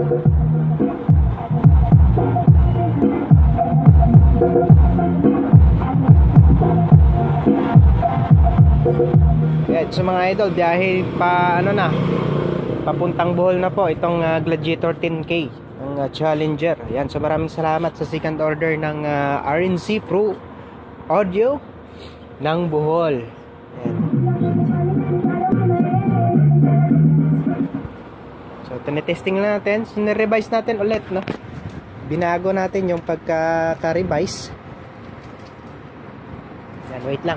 Yan, so mga idol, biyahe pa ano na, papuntang Bohol na po itong Gladiator 10K ng Challenger. Yan, so maraming salamat sa second order ng RNC Pro Audio ng Bohol. Yan. So tinetesting na natin, so nirevise natin ulit, no? Binago natin yung pagka-revise. Yan, wait lang.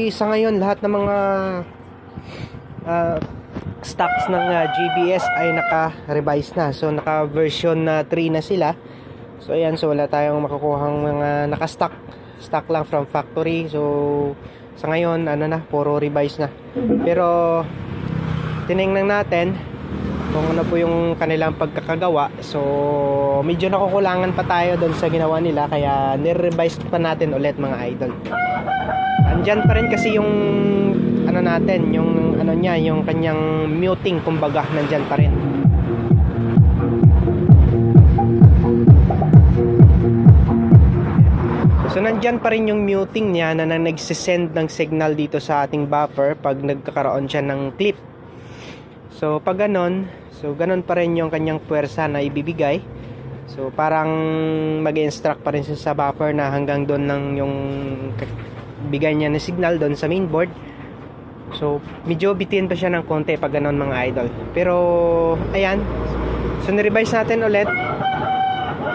Sa ngayon lahat ng mga stocks ng GBS ay naka-revise na. So naka version 3 na sila. So ayan, so wala tayong makukuhang mga naka-stock lang from factory. So sa ngayon ano na, puro revise na. Pero tiningnan natin kung ano po yung kanilang pagkakagawa. So medyo nakukulangan pa tayo doon sa ginawa nila, kaya nire-revise pa natin ulit mga idol. Andyan pa rin kasi yung ano natin, yung ano niya, yung kanyang muting, kumbaga nandyan pa rin. So nandyan pa rin yung muting niya na nagsisend ng signal dito sa ating buffer pag nagkakaroon siya ng clip. So pag ganon, so ganon pa rin yung kanyang puwersa na ibibigay. So parang mag-instruct pa rin siya sa buffer na hanggang doon lang yung bigay niya na signal doon sa mainboard. So medyo bitin pa siya ng konti pag ganon mga idol. Pero ayan, so nirevise natin ulit.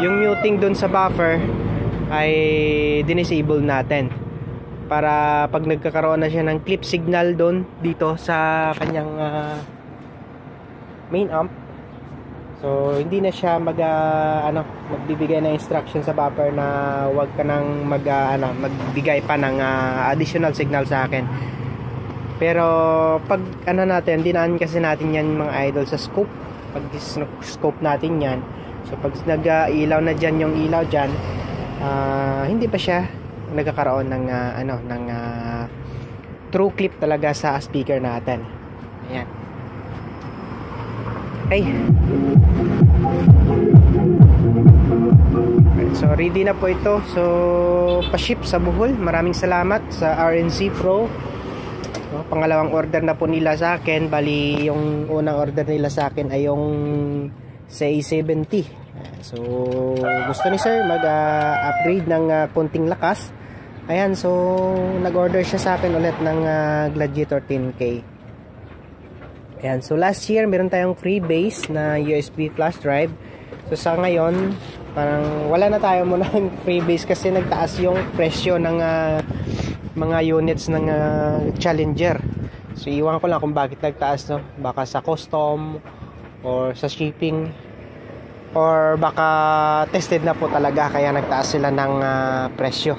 Yung muting doon sa buffer ay dinisable natin para pag nagkakaroon na siya ng clip signal doon dito sa kanyang main amp, so hindi na siya magbibigay ng instruction sa buffer na wag ka nang magbigay pa ng additional signal sa akin. Pero pag natin, dinaan kasi natin yan mga idol sa scope. Pag scope natin yan, so pag nag-ilaw na dyan yung ilaw dyan, hindi pa siya nagkakaroon ng true clip talaga sa speaker natin. Ayan. Okay. So ready na po ito. So pa-ship sa Bohol. Maraming salamat sa RNC Pro. So, pangalawang order na po nila sa akin. Bali yung unang order nila sa akin ay yung CA70. So gusto ni sir mag-upgrade ng konting lakas. Ayan, so nag-order siya sa akin ulit ng Gladiator 10K. Ayan, so last year meron tayong free base na USB flash drive. So sa ngayon parang wala na tayo muna ng free base kasi nagtaas yung presyo ng mga units ng Challenger. So iwan ko lang kung bakit nagtaas, no? Baka sa custom or sa shipping, or baka tested na po talaga kaya nagtaas sila ng presyo.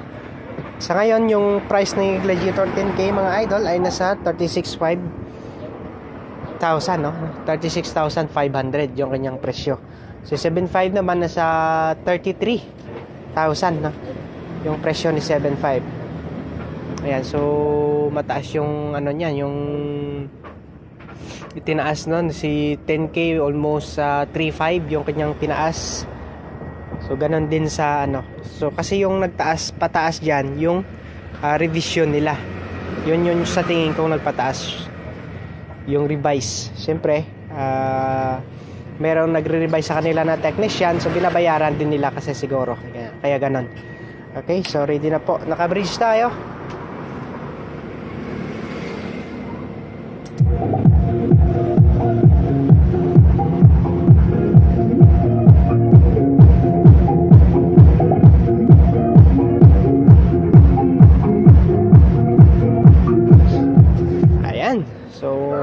Sa ngayon yung price ng Gladiator 10K mga idol ay nasa 36,500, no? 36,500 yung kanyang presyo. So 7.5 naman nasa 33,000, no? Yung presyo ni 7.5. Ayan, so mataas yung niya, yung itinaas nun. Si 10K almost 3.5 yung kanyang tinaas. So ganon din sa so kasi yung nagtaas pataas diyan yung revision nila. Yun sa tingin ko nagpataas yung revise. Siyempre merong nagre-revise sa kanila na technician, so binabayaran din nila kasi siguro. Kaya ganon. Okay, so ready na po. Naka-bridge tayo.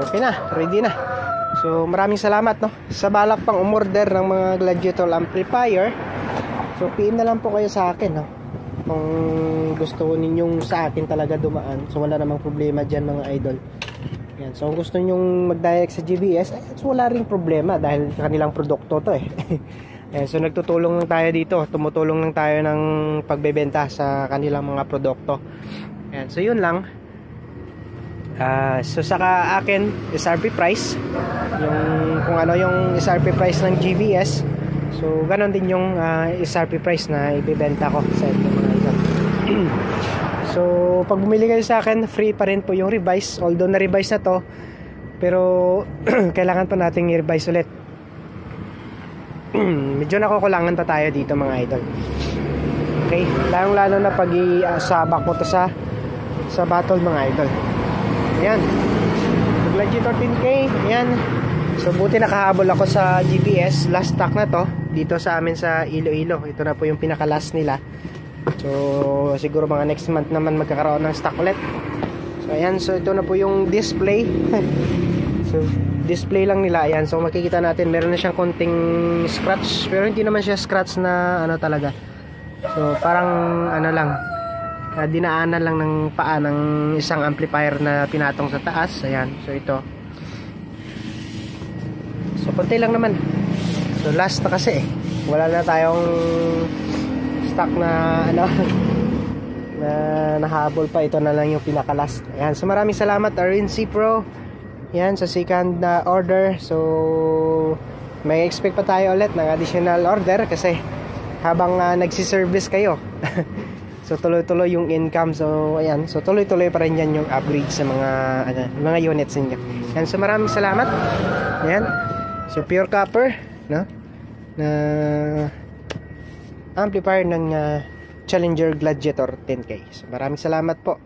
Okay na, ready na. So maraming salamat, no, sa balak pang umorder ng mga Gladiator amplifier. So PM na lang po kayo sa akin, no, kung gusto ninyong sa akin talaga dumaan. So wala namang problema dyan mga idol. Yan. So kung gusto nyong mag-direct sa GBS, so wala ring problema dahil kanilang produkto to eh. So nagtutulong lang tayo dito, tumutulong lang tayo ng pagbebenta sa kanilang mga produkto. Yan. So yun lang. So saka akin SRP price, yung kung ano yung SRP price ng GVS, so ganon din yung SRP price na ibebenta ko sa inyo mga idol. So pag bumili kayo sa akin, free pa rin po yung revise, although na revise na to, pero kailangan pa nating i-revise ulit. Medyo nakukulangan pa tayo dito mga idol. Okay, lalong-lalo na pag i-sabak mo to sa battle mga idol. Ayan, Gladiator 10K. Ayan, so buti nakahabol ako sa GPS. Last stock na to dito sa amin sa Iloilo. Ito na po yung pinaka last nila. So siguro mga next month naman magkakaroon ng stock ulit. So ayan, so ito na po yung display. So display lang nila. Ayan, so makikita natin meron na siyang konting scratch, pero hindi naman siya scratch na ano talaga. So parang ano lang, dinaanan lang ng paa ng isang amplifier na pinatong sa taas. Ayan, so ito, so konti lang naman. So last na kasi wala na tayong stock na ano na nahabol pa. Ito na lang yung pinaka last. Ayan, so maraming salamat RNC Pro. Ayan, sa second order. So may expect pa tayo ulit ng additional order kasi habang nagsiservice kayo so tuloy-tuloy yung income. So ayan, so tuloy-tuloy pa rin yan yung upgrade sa mga units niyo. Ayan, so maraming salamat. Ayan, so pure copper, no, na amplifier ng Challenger Gladiator 10K. So maraming salamat po.